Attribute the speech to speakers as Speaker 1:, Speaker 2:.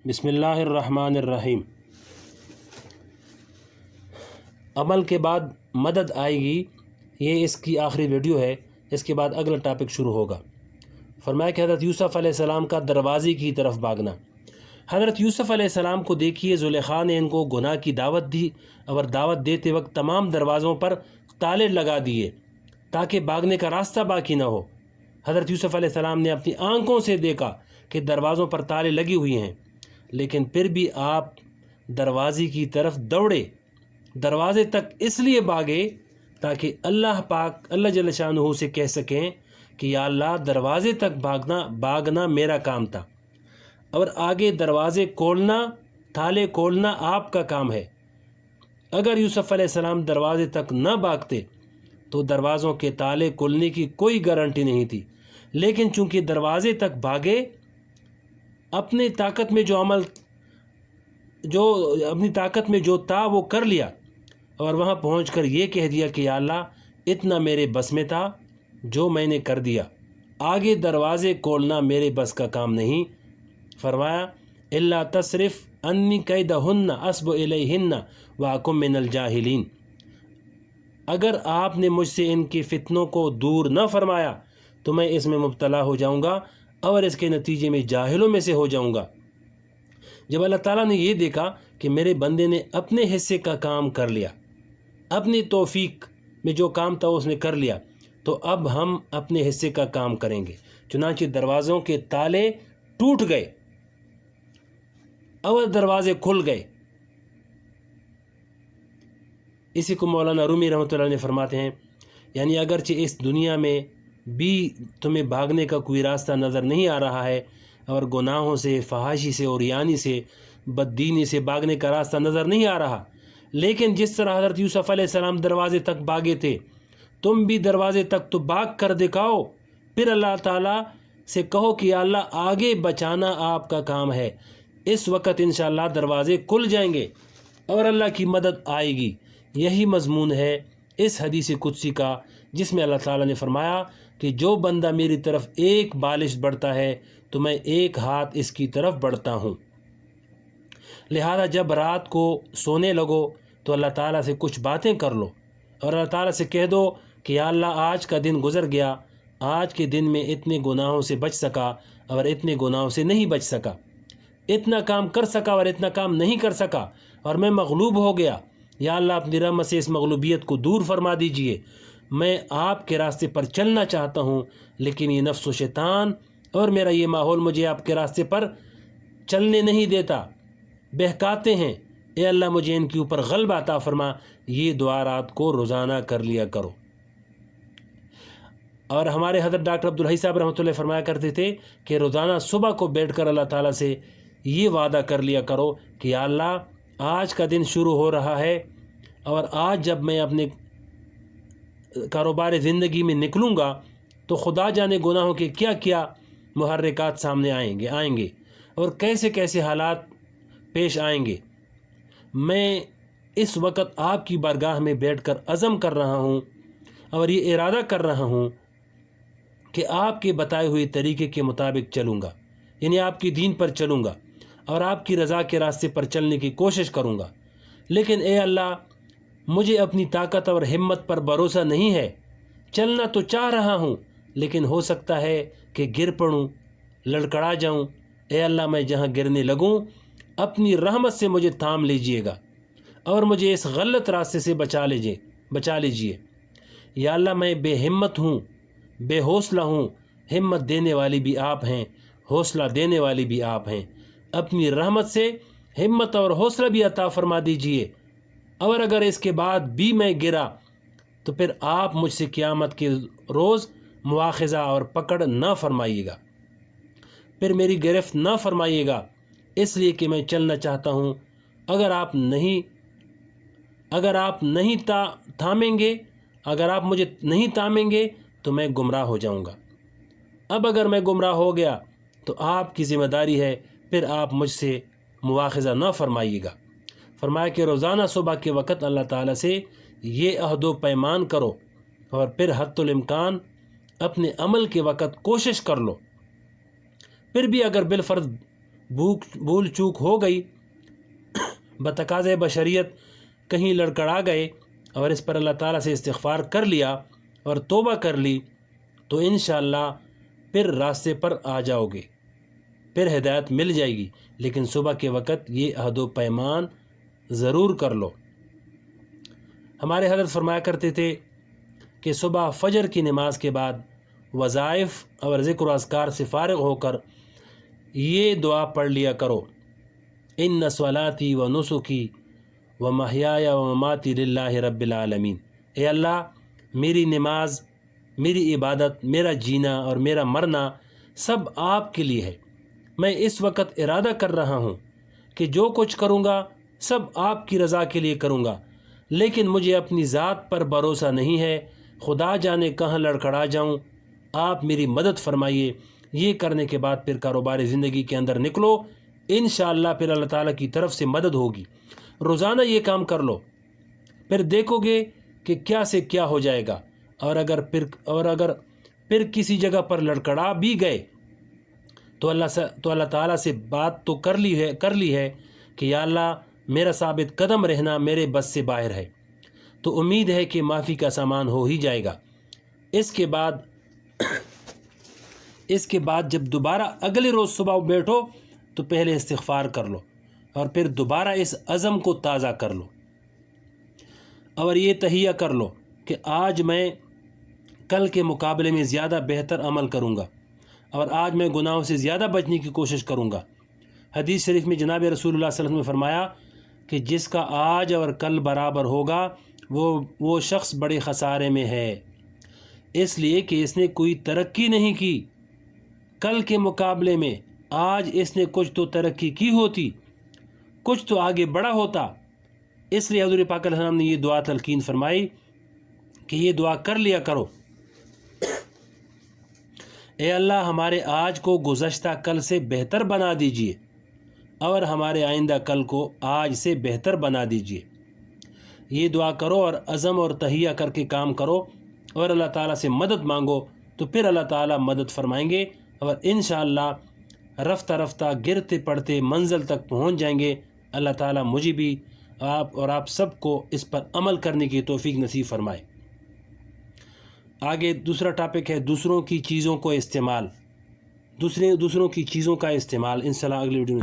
Speaker 1: بسم اللہ الرحمن الرحیم۔ عمل کے بعد مدد آئے گی، یہ اس کی آخری ویڈیو ہے۔ اس کے بعد اگلا ٹاپک شروع ہوگا۔ فرمایا کہ حضرت یوسف علیہ السلام کا دروازے کی طرف بھاگنا۔ حضرت یوسف علیہ السلام کو دیکھیے، زلیخا نے ان کو گناہ کی دعوت دی اور دعوت دیتے وقت تمام دروازوں پر تالے لگا دیے تاکہ بھاگنے کا راستہ باقی نہ ہو۔ حضرت یوسف علیہ السلام نے اپنی آنکھوں سے دیکھا کہ دروازوں پر تالے لگی ہوئی ہیں، لیکن پھر بھی آپ دروازے کی طرف دوڑے، دروازے تک اس لیے بھاگے تاکہ اللہ پاک اللہ جل شانہ سے کہہ سکیں کہ یا اللہ دروازے تک بھاگنا میرا کام تھا، اور آگے دروازے کھولنا، تالے کھولنا آپ کا کام ہے۔ اگر یوسف علیہ السلام دروازے تک نہ بھاگتے تو دروازوں کے تالے کھلنے کی کوئی گارنٹی نہیں تھی، لیکن چونکہ دروازے تک بھاگے، اپنی طاقت میں جو تھا وہ کر لیا، اور وہاں پہنچ کر یہ کہہ دیا کہ یا اللہ اتنا میرے بس میں تھا جو میں نے کر دیا، آگے دروازے کھولنا میرے بس کا کام نہیں۔ فرمایا الا تصرف انی کیدہن اصب الیہن واکن من الجاہلین، اگر آپ نے مجھ سے ان کے فتنوں کو دور نہ فرمایا تو میں اس میں مبتلا ہو جاؤں گا اور اس کے نتیجے میں جاہلوں میں سے ہو جاؤں گا۔ جب اللہ تعالیٰ نے یہ دیکھا کہ میرے بندے نے اپنے حصے کا کام کر لیا، اپنی توفیق میں جو کام تھا اس نے کر لیا، تو اب ہم اپنے حصے کا کام کریں گے۔ چنانچہ دروازوں کے تالے ٹوٹ گئے اور دروازے کھل گئے۔ اسی کو مولانا رومی رحمۃ اللہ نے فرماتے ہیں، یعنی اگرچہ اس دنیا میں بھی تمہیں بھاگنے کا کوئی راستہ نظر نہیں آ رہا ہے، اور گناہوں سے، فحاشی سے، عریانی سے، بددینی سے بھاگنے کا راستہ نظر نہیں آ رہا، لیکن جس طرح حضرت یوسف علیہ السلام دروازے تک بھاگے تھے، تم بھی دروازے تک تو بھاگ کر دکھاؤ، پھر اللہ تعالیٰ سے کہو کہ یا اللہ آگے بچانا آپ کا کام ہے۔ اس وقت انشاءاللہ دروازے کھل جائیں گے اور اللہ کی مدد آئے گی۔ یہی مضمون ہے اس حدیث قدسی کا، جس میں اللہ تعالیٰ نے فرمایا کہ جو بندہ میری طرف ایک بالش بڑھتا ہے تو میں ایک ہاتھ اس کی طرف بڑھتا ہوں۔ لہذا جب رات کو سونے لگو تو اللہ تعالیٰ سے کچھ باتیں کر لو، اور اللہ تعالیٰ سے کہہ دو کہ یا اللہ آج کا دن گزر گیا، آج کے دن میں اتنے گناہوں سے بچ سکا اور اتنے گناہوں سے نہیں بچ سکا، اتنا کام کر سکا اور اتنا کام نہیں کر سکا، اور میں مغلوب ہو گیا۔ یا اللہ اپنی رحمت سے اس مغلوبیت کو دور فرما دیجئے۔ میں آپ کے راستے پر چلنا چاہتا ہوں، لیکن یہ نفس و شیطان اور میرا یہ ماحول مجھے آپ کے راستے پر چلنے نہیں دیتا، بہکاتے ہیں۔ اے اللہ مجھے ان کے اوپر غلبہ عطا فرما۔ یہ دعا رات کو روزانہ کر لیا کرو۔ اور ہمارے حضرت ڈاکٹر عبدالحی صاحب رحمۃ اللہ فرمایا کرتے تھے کہ روزانہ صبح کو بیٹھ کر اللہ تعالیٰ سے یہ وعدہ کر لیا کرو کہ یا اللہ آج کا دن شروع ہو رہا ہے، اور آج جب میں اپنے کاروبار زندگی میں نکلوں گا تو خدا جانے گناہوں کے کیا کیا محرکات سامنے آئیں گے اور کیسے کیسے حالات پیش آئیں گے۔ میں اس وقت آپ کی بارگاہ میں بیٹھ کر عزم کر رہا ہوں اور یہ ارادہ کر رہا ہوں کہ آپ کے بتائے ہوئے طریقے کے مطابق چلوں گا، یعنی آپ کی دین پر چلوں گا اور آپ کی رضا کے راستے پر چلنے کی کوشش کروں گا۔ لیکن اے اللہ مجھے اپنی طاقت اور ہمت پر بھروسہ نہیں ہے، چلنا تو چاہ رہا ہوں لیکن ہو سکتا ہے کہ گر پڑوں، لڑکڑا جاؤں۔ اے اللہ میں جہاں گرنے لگوں اپنی رحمت سے مجھے تھام لیجئے گا اور مجھے اس غلط راستے سے بچا لیجئے۔ یا اللہ میں بے ہمت ہوں، بے حوصلہ ہوں، ہمت دینے والی بھی آپ ہیں، حوصلہ دینے والی بھی آپ ہیں۔ اپنی رحمت سے ہمت اور حوصلہ بھی عطا فرما دیجئے، اور اگر اس کے بعد بھی میں گرا تو پھر آپ مجھ سے قیامت کے روز مواخذہ اور پکڑ نہ فرمائیے گا، پھر میری گرفت نہ فرمائیے گا، اس لیے کہ میں چلنا چاہتا ہوں۔ اگر آپ مجھے نہیں تھامیں گے تو میں گمراہ ہو جاؤں گا۔ اب اگر میں گمراہ ہو گیا تو آپ کی ذمہ داری ہے، پھر آپ مجھ سے مواخذہ نہ فرمائیے گا۔ فرمایا کہ روزانہ صبح کے وقت اللہ تعالیٰ سے یہ عہد و پیمان کرو، اور پھر حتی الامکان اپنے عمل کے وقت کوشش کر لو۔ پھر بھی اگر بالفرض بھول چوک ہو گئی، بتقاضۂ بشریت کہیں لڑکڑا گئے اور اس پر اللہ تعالیٰ سے استغفار کر لیا اور توبہ کر لی تو انشاءاللہ پھر راستے پر آ جاؤ گے، پھر ہدایت مل جائے گی۔ لیکن صبح کے وقت یہ عہد و پیمان ضرور کر لو۔ ہمارے حضرت فرمایا کرتے تھے کہ صبح فجر کی نماز کے بعد وظائف اور ذکر و اذکار سے فارغ ہو کر یہ دعا پڑھ لیا کرو، ان صلاتی و نسکی و محیای و مماتی للہ رب العالمین۔ اے اللہ، میری نماز، میری عبادت، میرا جینا اور میرا مرنا سب آپ کے لیے ہے۔ میں اس وقت ارادہ کر رہا ہوں کہ جو کچھ کروں گا سب آپ کی رضا کے لیے کروں گا، لیکن مجھے اپنی ذات پر بھروسہ نہیں ہے، خدا جانے کہاں لڑکھڑا جاؤں، آپ میری مدد فرمائیے۔ یہ کرنے کے بعد پھر کاروباری زندگی کے اندر نکلو، انشاءاللہ پھر اللہ تعالیٰ کی طرف سے مدد ہوگی۔ روزانہ یہ کام کر لو، پھر دیکھو گے کہ کیا سے کیا ہو جائے گا۔ اور اگر پھر کسی جگہ پر لڑکڑا بھی گئے تو اللہ تعالیٰ سے بات تو کر لی ہے کہ یا اللہ میرا ثابت قدم رہنا میرے بس سے باہر ہے، تو امید ہے کہ معافی کا سامان ہو ہی جائے گا۔ اس کے بعد جب دوبارہ اگلے روز صبح بیٹھو تو پہلے استغفار کر لو اور پھر دوبارہ اس عزم کو تازہ کر لو اور یہ تہیہ کر لو کہ آج میں کل کے مقابلے میں زیادہ بہتر عمل کروں گا اور آج میں گناہوں سے زیادہ بچنے کی کوشش کروں گا۔ حدیث شریف میں جناب رسول اللہ صلی اللہ علیہ وسلم نے فرمایا کہ جس کا آج اور کل برابر ہوگا وہ شخص بڑے خسارے میں ہے، اس لیے کہ اس نے کوئی ترقی نہیں کی کل کے مقابلے میں۔ آج اس نے کچھ تو ترقی کی ہوتی، کچھ تو آگے بڑھا ہوتا۔ اس لیے حضور پاک علیہ السلام نے یہ دعا تلقین فرمائی کہ یہ دعا کر لیا کرو، اے اللہ ہمارے آج کو گزشتہ کل سے بہتر بنا دیجئے اور ہمارے آئندہ کل کو آج سے بہتر بنا دیجئے۔ یہ دعا کرو اور عزم اور تہیہ کر کے کام کرو اور اللہ تعالیٰ سے مدد مانگو، تو پھر اللہ تعالیٰ مدد فرمائیں گے اور انشاءاللہ رفتہ رفتہ گرتے پڑتے منزل تک پہنچ جائیں گے۔ اللہ تعالیٰ مجھے بھی آپ سب کو اس پر عمل کرنے کی توفیق نصیب فرمائے۔ آگے دوسرا ٹاپک ہے دوسروں کی چیزوں کا استعمال، انشاءاللہ اگلی ویڈیو میں